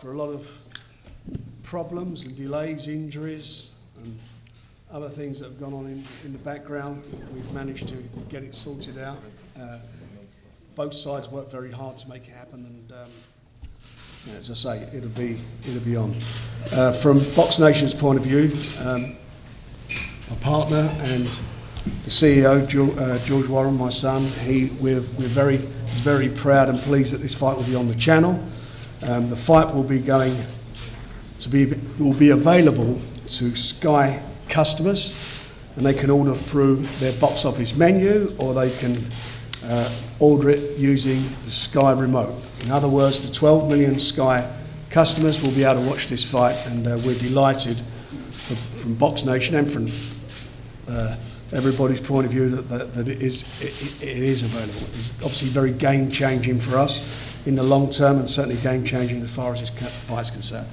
after a lot of problems and delays, injuries and other things that have gone on in the background, we've managed to get it sorted out. Both sides worked very hard to make it happen, and as I say, it'll be on. From Box Nation's point of view, my partner and the CEO, George Warren, my son, we're very, very proud and pleased that this fight will be on the channel. The fight will be available to Sky customers, and they can order through their box office menu, or they can order it using the Sky remote. In other words, the 12 million Sky customers will be able to watch this fight, and we're delighted from Box Nation and from everybody's point of view that it is available. It's obviously very game-changing for us in the long term, and certainly game-changing as far as this fight's concerned.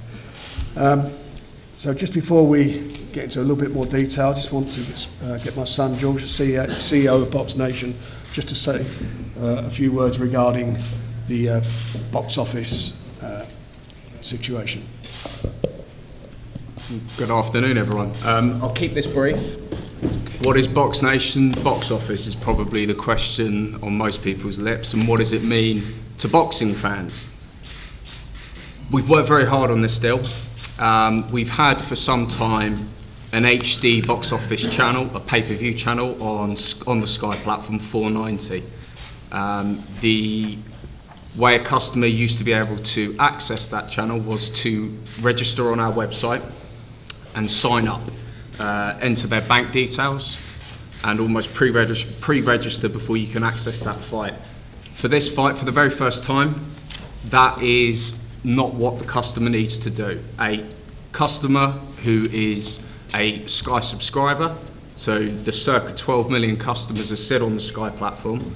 So just before we get into a little bit more detail, I just want to get my son George, the CEO of Box Nation, just to say a few words regarding the box office situation. Good afternoon, everyone. I'll keep this brief. What is Box Nation? Box office is probably the question on most people's lips, and what does it mean to boxing fans? We've worked very hard on this deal. We've had for some time an HD box office channel, a pay-per-view channel on the Sky platform, $4.90. The way a customer used to be able to access that channel was to register on our website and sign up, enter their bank details, and almost pre-register before you can access that fight. For this fight, for the very first time, that is not what the customer needs to do. A customer who is a Sky subscriber, so the circa 12 million customers that sit on the Sky platform,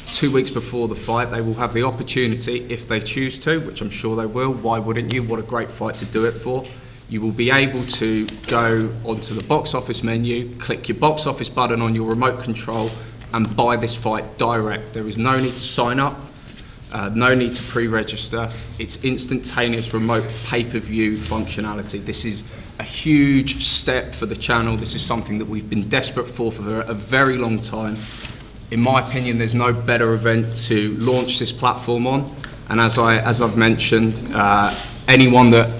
2 weeks before the fight, they will have the opportunity, if they choose to, which I'm sure they will. Why wouldn't you? What a great fight to do it for. You will be able to go onto the box office menu, click your box office button on your remote control, and buy this fight direct. There is no need to sign up, no need to pre-register. It's instantaneous remote pay-per-view functionality. This is a huge step for the channel. This is something that we've been desperate for a very long time. In my opinion, there's no better event to launch this platform on. And as I've mentioned, anyone that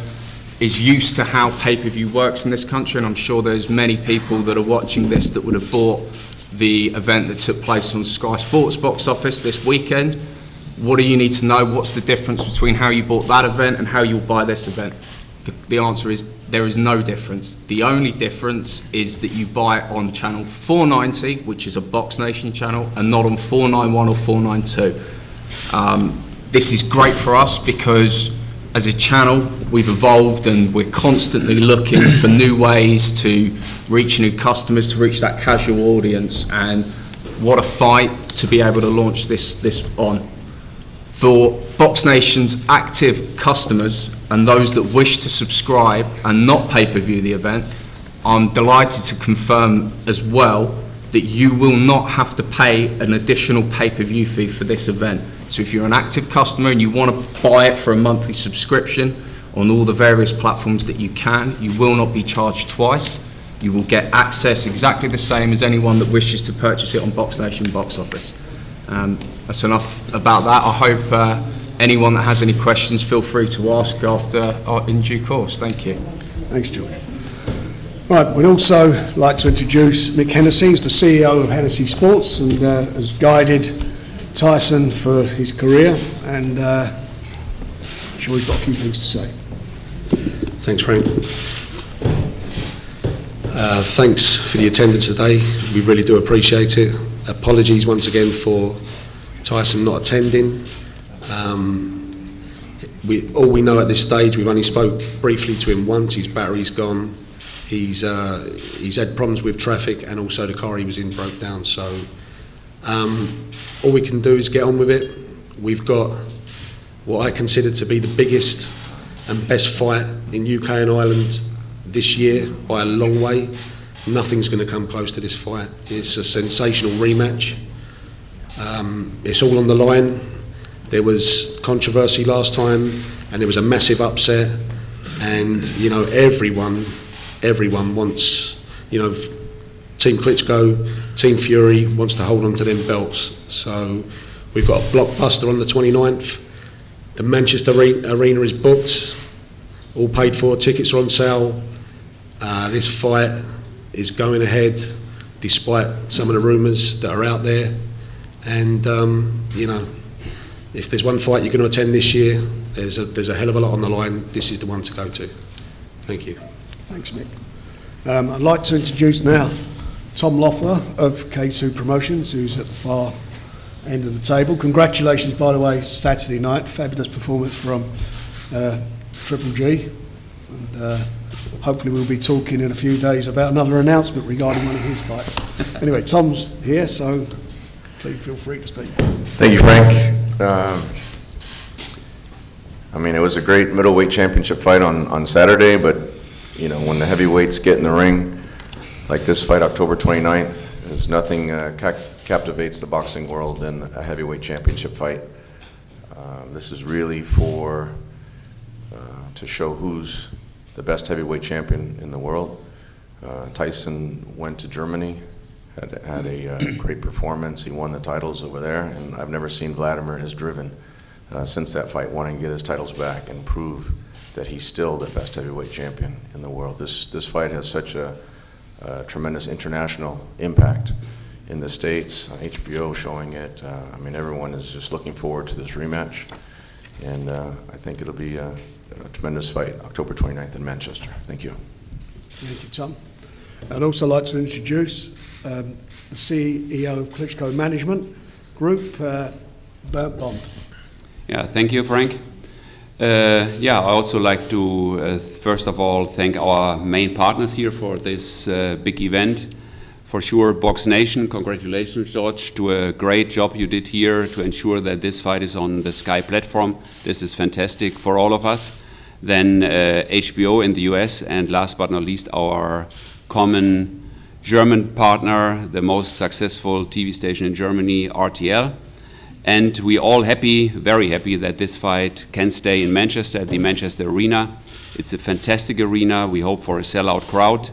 is used to how pay-per-view works in this country, and I'm sure there's many people that are watching this that would have bought the event that took place on Sky Sports box office this weekend. What do you need to know? What's the difference between how you bought that event and how you'll buy this event? The answer is there is no difference. The only difference is that you buy it on channel 490, which is a Box Nation channel, and not on 491 or 492. This is great for us because as a channel, we've evolved and we're constantly looking for new ways to reach new customers, to reach that casual audience, and what a fight to be able to launch this on. For Box Nation's active customers and those that wish to subscribe and not pay-per-view the event, I'm delighted to confirm as well that you will not have to pay an additional pay-per-view fee for this event. So if you're an active customer and you want to buy it for a monthly subscription on all the various platforms that you can, you will not be charged twice. You will get access exactly the same as anyone that wishes to purchase it on Box Nation box office. That's enough about that. I hope anyone that has any questions, feel free to ask in due course. Thank you. Thanks, George. Right, we'd also like to introduce Mick Hennessy, who's the CEO of Hennessy Sports and has guided Tyson for his career, and I'm sure he's got a few things to say. Thanks, Frank. Thanks for the attendance today. We really do appreciate it. Apologies once again for Tyson not attending. All we know at this stage, we've only spoke briefly to him once. His battery's gone. He's had problems with traffic, and also the car he was in broke down. So all we can do is get on with it. We've got what I consider to be the biggest and best fight in UK and Ireland this year by a long way. Nothing's going to come close to this fight. It's a sensational rematch. It's all on the line. There was controversy last time and there was a massive upset, and you know everyone wants, you know, Team Klitschko, Team Fury wants to hold on to them belts. So we've got a blockbuster on the 29th. The Manchester Arena is booked, all paid for, tickets are on sale. This fight is going ahead despite some of the rumours that are out there. And you know, if there's one fight you're going to attend this year, there's a hell of a lot on the line. This is the one to go to. Thank you. Thanks, Mick. I'd like to introduce now Tom Loeffler of K2 Promotions, who's at the far end of the table. Congratulations, by the way, Saturday night. Fabulous performance from Triple G. And hopefully we'll be talking in a few days about another announcement regarding one of his fights. Anyway, Tom's here, so please feel free to speak. Thank you, Frank. I mean, it was a great middleweight championship fight on Saturday, but you know, when the heavyweights get in the ring, like this fight, October 29th, there's nothing captivates the boxing world than a heavyweight championship fight. This is really to show who's the best heavyweight champion in the world. Tyson went to Germany, had a great performance. He won the titles over there, and I've never seen Wladimir as driven since that fight, wanting to get his titles back and prove that he's still the best heavyweight champion in the world. This fight has such a tremendous international impact in the States, HBO showing it. I mean, everyone is just looking forward to this rematch, and I think it'll be a tremendous fight, October 29th in Manchester. Thank you. Thank you, Tom. I'd also like to introduce the CEO of Klitschko Management Group, Bernd Bond. Yeah, thank you, Frank. I also like to, first of all, thank our main partners here for this big event. For sure, Box Nation, congratulations, George, to a great job you did here to ensure that this fight is on the Sky platform. This is fantastic for all of us. Then HBO in the US, and last but not least, our common German partner, the most successful TV station in Germany, RTL. And we're all happy, very happy, that this fight can stay in Manchester at the Manchester Arena. It's a fantastic arena. We hope for a sellout crowd.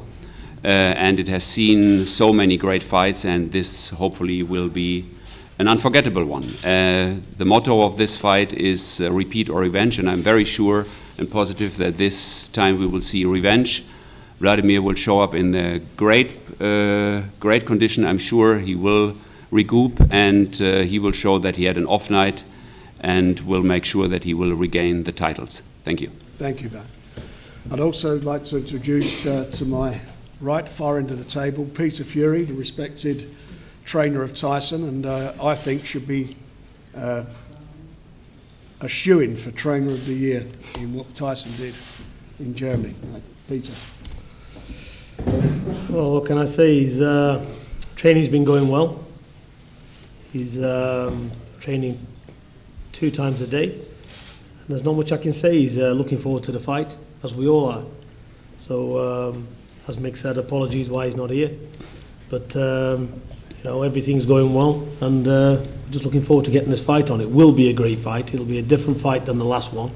And it has seen so many great fights, and this hopefully will be an unforgettable one. The motto of this fight is repeat or revenge, and I'm very sure and positive that this time we will see revenge. Wladimir will show up in a great condition. I'm sure he will regroup, and he will show that he had an off night, and will make sure that he will regain the titles. Thank you. Thank you, Ben. I'd also like to introduce to my right, far end of the table, Peter Fury, the respected trainer of Tyson, and I think should be a shoo-in for Trainer of the Year in what Tyson did in Germany. Right, Peter. Well, what can I say? His training's been going well. He's training 2 times a day. And there's not much I can say. He's looking forward to the fight, as we all are. So, as Mick said, apologies why he's not here. But, you know, everything's going well, and we're just looking forward to getting this fight on. It will be a great fight. It'll be a different fight than the last one,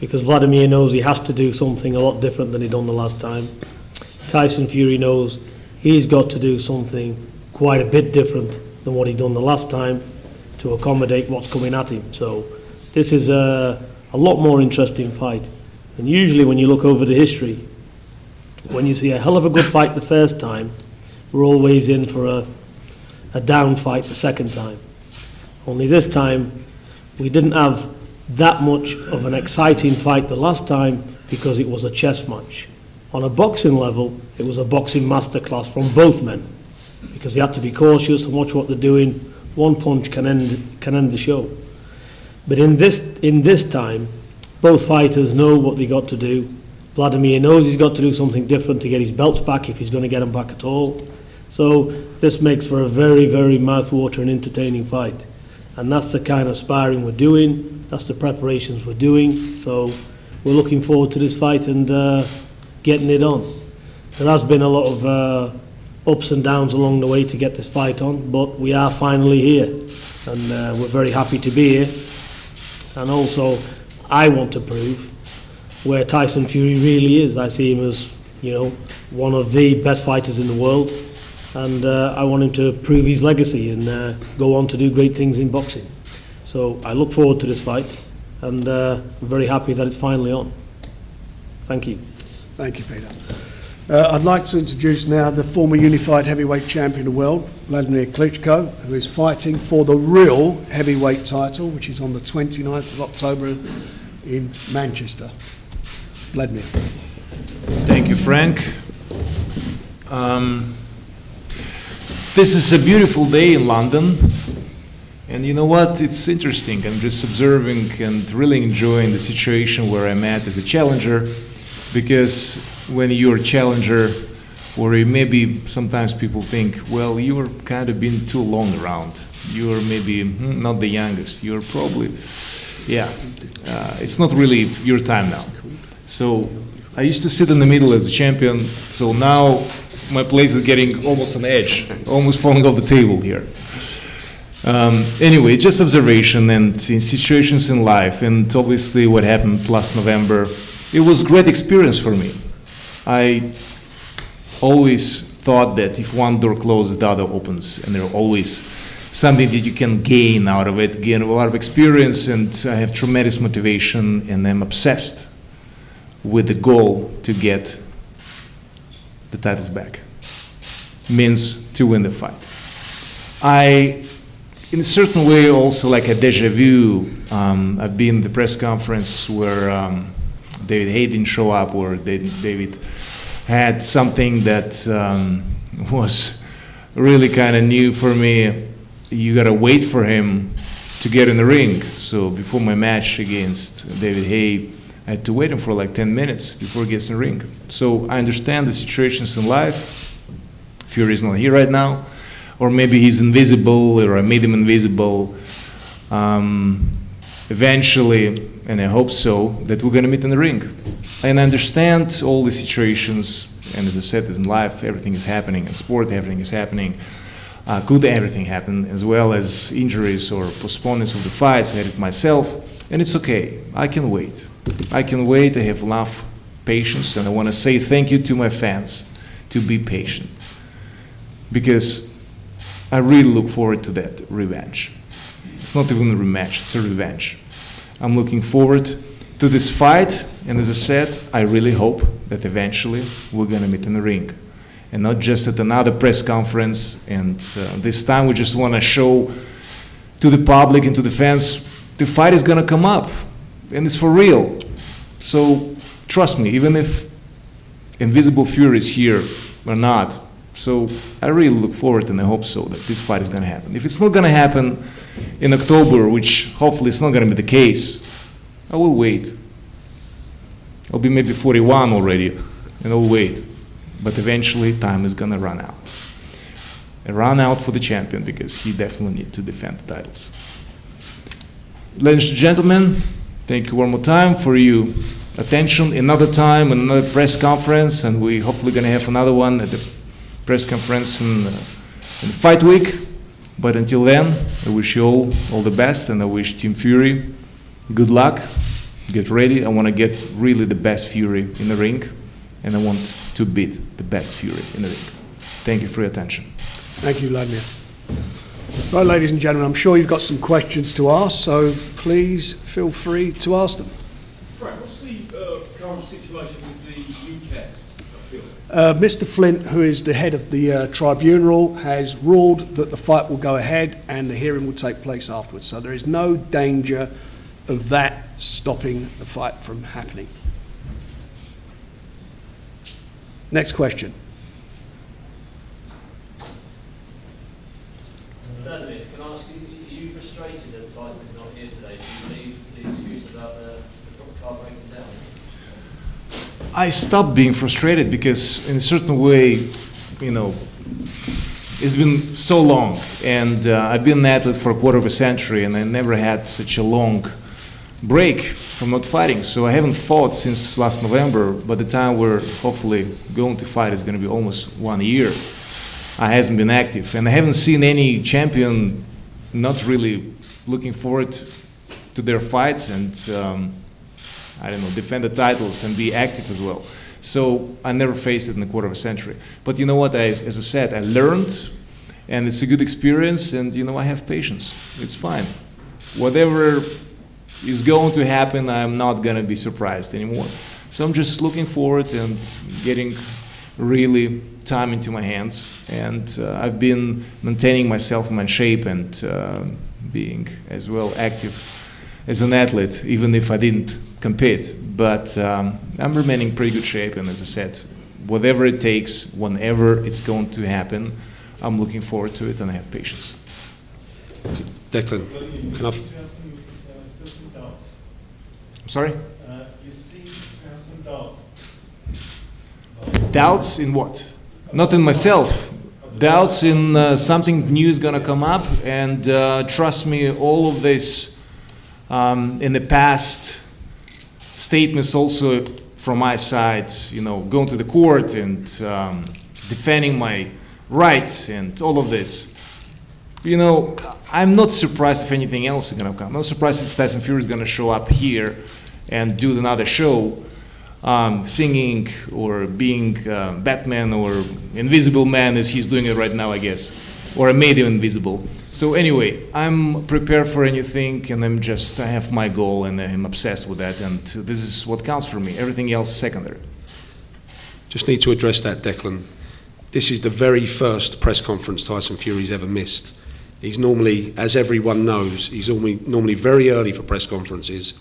because Wladimir knows he has to do something a lot different than he done the last time. Tyson Fury knows he's got to do something quite a bit different than what he done the last time to accommodate what's coming at him. So this is a lot more interesting fight. And usually when you look over the history, when you see a hell of a good fight the first time, we're always in for a down fight the second time. Only this time, we didn't have that much of an exciting fight the last time because it was a chess match. On a boxing level, it was a boxing masterclass from both men, because they had to be cautious and watch what they're doing. One punch can end the show. But in this time, both fighters know what they got to do. Wladimir knows he's got to do something different to get his belts back, if he's going to get them back at all. So this makes for a very, very mouth-watering, entertaining fight. And that's the kind of sparring we're doing. That's the preparations we're doing. So we're looking forward to this fight and getting it on. There has been a lot of ups and downs along the way to get this fight on, but we are finally here. And we're very happy to be here. And also, I want to prove where Tyson Fury really is. I see him as, one of the best fighters in the world, and I want him to prove his legacy and go on to do great things in boxing. So I look forward to this fight, and I'm very happy that it's finally on. Thank you. Thank you, Peter. I'd like to introduce now the former unified heavyweight champion of the world, Wladimir Klitschko, who is fighting for the real heavyweight title, which is on the 29th of October in Manchester. Wladimir. Thank you, Frank. This is a beautiful day in London, and you know what? It's interesting. I'm just observing and really enjoying the situation where I'm at as a challenger, because when you're a challenger, or maybe sometimes people think, well, you're kind of been too long around. You're maybe not the youngest. You're probably, it's not really your time now. So I used to sit in the middle as a champion, so now my place is getting almost on edge, almost falling off the table here. Anyway, just observation and in situations in life, and obviously what happened last November, it was a great experience for me. I always thought that if one door closes, the other opens, and there's always something that you can gain out of it, gain a lot of experience, and I have tremendous motivation, and I'm obsessed with the goal to get the titles back. Means to win the fight. I, in a certain way, also like a deja vu. I've been in the press conference where David Haye didn't show up, or David had something that was really kind of new for me. You gotta wait for him to get in the ring. So before my match against David Haye, I had to wait him for like 10 minutes before he gets in the ring. So I understand the situations in life. Fury is not here right now, or maybe he's invisible, or I made him invisible. Eventually, and I hope so, that we're gonna meet in the ring. And I understand all the situations, and as I said, in life, everything is happening. In sport, everything is happening. Could everything happen, as well as injuries or postponements of the fights. I had it myself, and it's okay. I can wait. I can wait. I have enough patience, and I want to say thank you to my fans to be patient, because I really look forward to that revenge. It's not even a rematch, it's a revenge. I'm looking forward to this fight, and as I said, I really hope that eventually we're gonna meet in the ring, and not just at another press conference, and this time we just wanna show to the public and to the fans, the fight is gonna come up, and it's for real. So trust me, even if Invisible Fury is here or not, so I really look forward, and I hope so, that this fight is gonna happen. If it's not gonna happen in October, which hopefully it's not gonna be the case, I will wait. I'll be maybe 41 already, and I'll wait. But eventually time is gonna run out. And run out for the champion, because he definitely needs to defend the titles. Ladies and gentlemen, thank you one more time for your attention. Another time, another press conference, and we hopefully gonna have another one at the press conference in Fight Week. But until then, I wish you all the best, and I wish Team Fury good luck. Get ready. I want to get really the best Fury in the ring, and I want to beat the best Fury in the ring. Thank you for your attention. Thank you, Wladimir. Right, ladies and gentlemen, I'm sure you've got some questions to ask, so please feel free to ask them. Frank, what's the current situation with the UCAT appeal? Mr. Flint, who is the head of the tribunal, has ruled that the fight will go ahead and the hearing will take place afterwards. So there is no danger of that stopping the fight from happening. Next question. Wladimir, can I ask you, are you frustrated that Tyson's not here today? Do you believe the excuse about the car breaking down? I stopped being frustrated, because in a certain way, you know, it's been so long, and I've been an athlete for a quarter of a century, and I never had such a long break from not fighting. So I haven't fought since last November. By the time we're hopefully going to fight, it's going to be almost 1 year. I hasn't been active, and I haven't seen any champion not really looking forward to their fights, and I don't know, defend the titles and be active as well. So I never faced it in a quarter of a century. But you know what, as I said, I learned, and it's a good experience, and you know, I have patience. It's fine. Whatever is going to happen, I'm not going to be surprised anymore. So I'm just looking forward and getting really time into my hands. And I've been maintaining myself in my shape and being as well active as an athlete, even if I didn't compete. But I'm remaining pretty good shape, and as I said, whatever it takes, whenever it's going to happen, I'm looking forward to it, and I have patience. Declan, can I? I'm sorry? You seem to have some doubts. Doubts in what? Not in myself. Doubts in something new is going to come up, and trust me, all of this in the past statements also from my side, you know, going to the court and defending my rights and all of this. You know, I'm not surprised if anything else is going to come. I'm not surprised if Tyson Fury is going to show up here and do another show, singing or being Batman or Invisible Man as he's doing it right now, I guess, or I made him invisible. So anyway, I'm prepared for anything, and I have my goal, and I'm obsessed with that, and this is what counts for me. Everything else is secondary. Just need to address that, Declan. This is the very first press conference Tyson Fury's ever missed. He's normally, as everyone knows, he's normally very early for press conferences,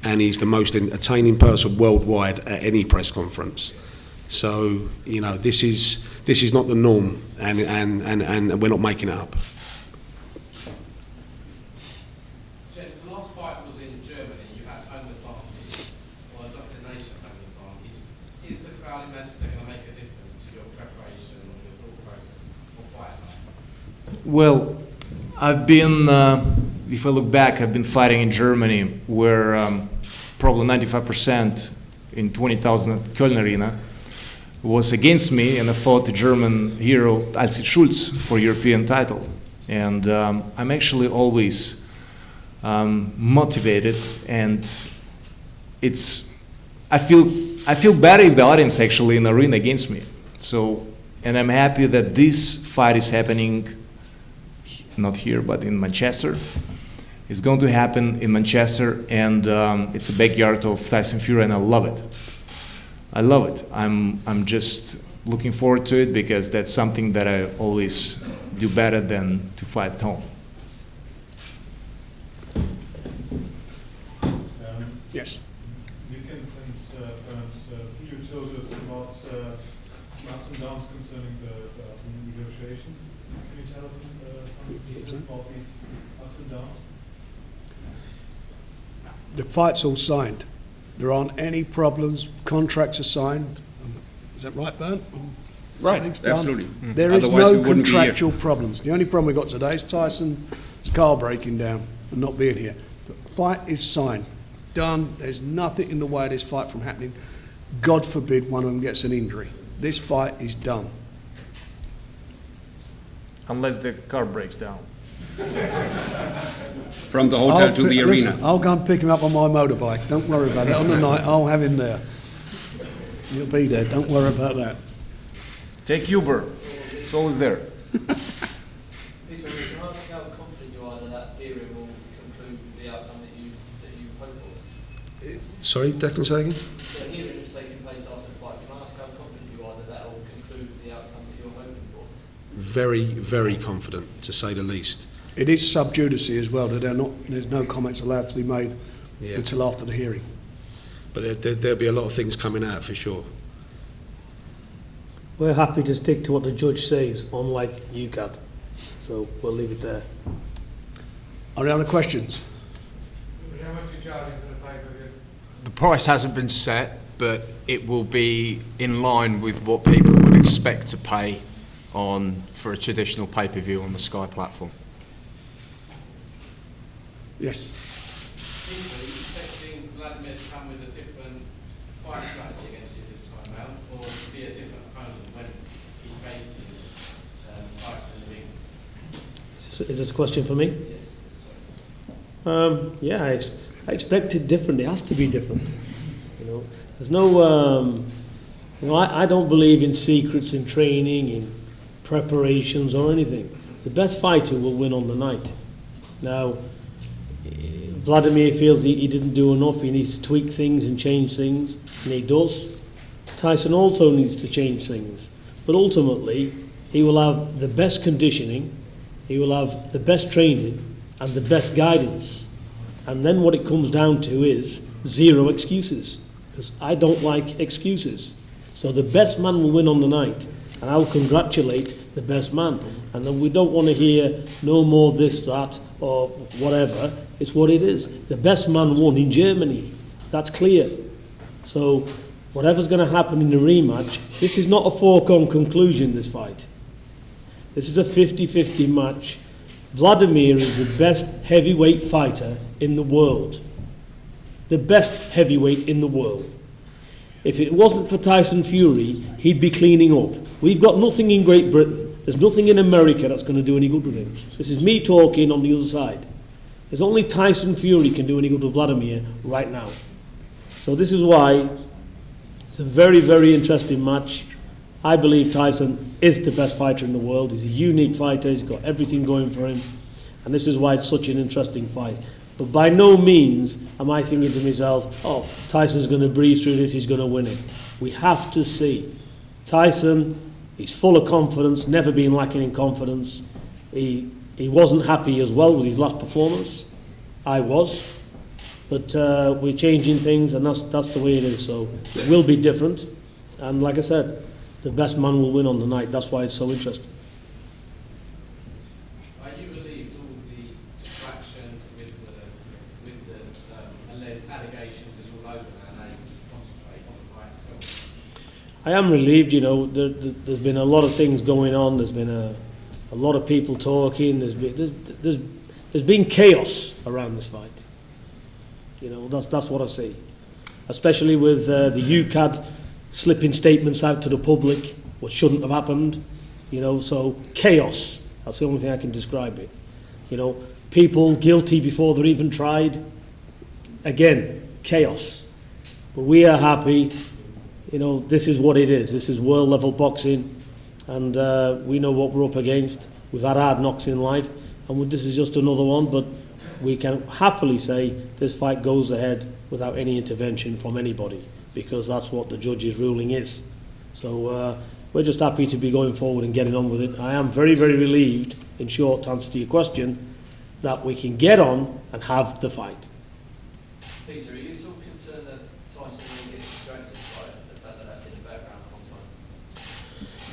and he's the most entertaining person worldwide at any press conference. So, you know, this is not the norm, and we're not making it up. Gents, the last fight was in Germany. You had home advantage, or Dr. Nation home advantage. Is the crowd in Manchester going to make a difference to your preparation or your thought process or fight night? Well, I've been, if I look back, I've been fighting in Germany, where probably 95% in 20,000 Köln Arena was against me, and I fought the German hero Alcid Schulz for European title. And I'm actually always motivated, and I feel better if the audience actually in the arena against me. So, and I'm happy that this fight is happening, not here, but in Manchester. It's going to happen in Manchester, and it's a backyard of Tyson Fury, and I love it. I love it. I'm just looking forward to it, because that's something that I always do better than to fight at home. Yes. Weekend and you told us about some ups and downs concerning the negotiations. Can you tell us some details about these ups and downs? The fight's all signed. There aren't any problems. Contracts are signed. Is that right, Bernd? Right, Everything's done. absolutely. There is Otherwise we no wouldn't be here. contractual problems. The only problem we've got today is Tyson's car breaking down and not being here. The fight is signed, done. There's nothing in the way of this fight from happening. God forbid one of them gets an injury. This fight is done. Unless the car breaks down. From the hotel to the arena. Listen, I'll go and pick him up on my motorbike. Don't worry about it. On the night, I'll have him there. He'll be there. Don't worry about that. Take Uber. It's always there. Peter, can I ask how confident you are that that hearing will conclude the outcome that you hope for? Sorry, Declan, say again? The hearing that's taking place after the fight, can I ask how confident you are that that will conclude the outcome that you're hoping for? Very, very confident, to say the least. It is sub judice as well. There's no comments allowed to be made Yeah. until after the hearing. But there'll be a lot of things coming out for sure. We're happy to stick to what the judge says, unlike UCAD. So we'll leave it there. Are there other questions? How much are you charging for the pay-per-view? The price hasn't been set, but it will be in line with what people would expect to pay for a traditional pay-per-view on the Sky platform. Yes. Are you expecting Wladimir to come with a different fight strategy against you this time round, or to be a different opponent when he faces Tyson in the ring? Is this a question for me? Yes. Yeah, I expect it different. It has to be different. You know, there's no. You know, I don't believe in secrets in training, in preparations or anything. The best fighter will win on the night. Now, Wladimir feels he didn't do enough. He needs to tweak things and change things, and he does. Tyson also needs to change things. But ultimately, he will have the best conditioning, he will have the best training, and the best guidance. And then what it comes down to is zero excuses, because I don't like excuses. So the best man will win on the night, and I'll congratulate the best man. And then we don't want to hear no more this, that, or whatever. It's what it is. The best man won in Germany. That's clear. So whatever's going to happen in the rematch, this is not a foregone conclusion, this fight. This is a 50-50 match. Wladimir is the best heavyweight fighter in the world. The best heavyweight in the world. If it wasn't for Tyson Fury, he'd be cleaning up. We've got nothing in Great Britain. There's nothing in America that's going to do any good with him. This is me talking on the other side. There's only Tyson Fury can do any good with Wladimir right now. So this is why it's a very, very interesting match. I believe Tyson is the best fighter in the world. He's a unique fighter. He's got everything going for him. And this is why it's such an interesting fight. But by no means am I thinking to myself, oh, Tyson's going to breeze through this, he's going to win it. We have to see. Tyson, he's full of confidence, never been lacking in confidence. He wasn't happy as well with his last performance. I was. But we're changing things, and that's the way it is. So it will be different. And like I said, the best man will win on the night. That's why it's so interesting. Are you relieved all the distraction with the alleged allegations is all over now, and you just concentrate on the fight itself? I am relieved. You know, there's been a lot of things going on. There's been a lot of people talking. There's been chaos around this fight. You know, that's what I see. Especially with the UCAD slipping statements out to the public, what shouldn't have happened. You know, so chaos. That's the only thing I can describe it. You know, people guilty before they're even tried. Again, chaos. But we are happy. You know, this is what it is. This is world level boxing, and we know what we're up against. We've had hard knocks in life, and this is just another one. But we can happily say this fight goes ahead without any intervention from anybody, because that's what the judge's ruling is. So we're just happy to be going forward and getting on with it. I am very, very relieved, in short, to answer to your question, that we can get on and have the fight. Peter, are you at all concerned that Tyson will get distracted by the fact that that's in the background the whole time?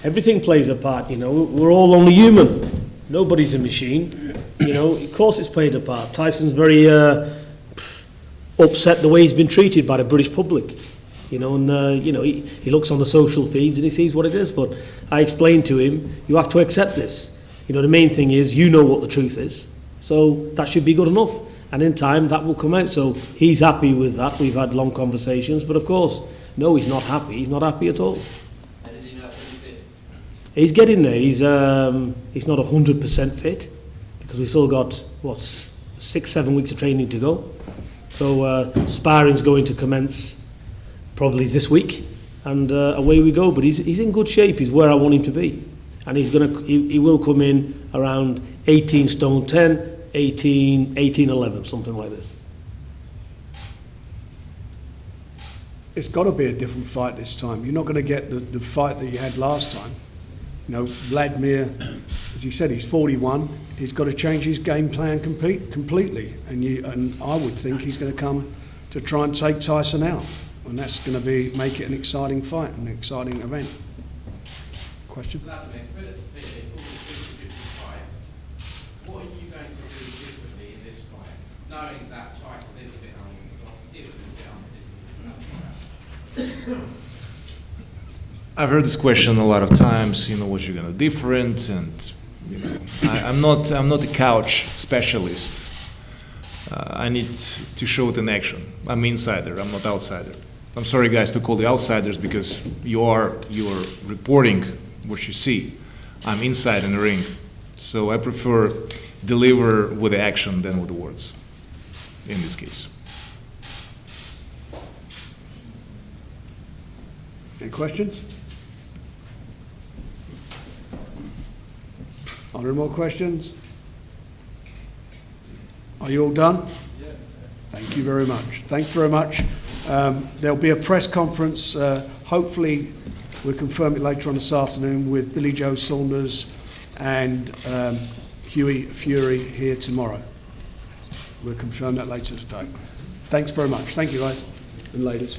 Everything plays a part, you know. We're all only human. Nobody's a machine. You know, of course it's played a part. Tyson's very upset the way he's been treated by the British public. You know, and you know, he looks on the social feeds and he sees what it is. But I explained to him, you have to accept this. You know, the main thing is you know what the truth is. So that should be good enough. And in time, that will come out. So he's happy with that. We've had long conversations. But of course, no, he's not happy. He's not happy at all. And is he not fully fit? He's getting there. He's not 100% fit, because we've still got, 6-7 weeks of training to go. So sparring's going to commence probably this week, and away we go. But he's in good shape. He's where I want him to be, and he will come in around 18 stone 10, 18 11, something like this. It's got to be a different fight this time. You're not going to get the fight that you had last time. You know, Wladimir, as you said, he's 41. He's got to change his game plan completely. And I would think he's going to come to try and take Tyson out. And that's going to make it an exciting fight, an exciting event. Question? Wladimir, for it to be all this 50-50 fight, what are you going to do differently in this fight, knowing that Tyson is a bit unorthodox, I've heard this question a lot of times. You know, what you're gonna do different, and you know, I'm not a couch specialist. I need to show it in action. I'm insider. I'm not outsider. I'm sorry, guys, to call you outsiders, because you're reporting what you see. I'm inside in the ring, so I prefer deliver with action than with words. In this case. Any questions? Are there more questions? Are you all done? Thank you very much. Thanks very much. There'll be a press conference. Hopefully, we'll confirm it later on this afternoon with Billy Joe Saunders and Hughie Fury here tomorrow. We'll confirm that later today. Thanks very much. Thank you, guys and ladies.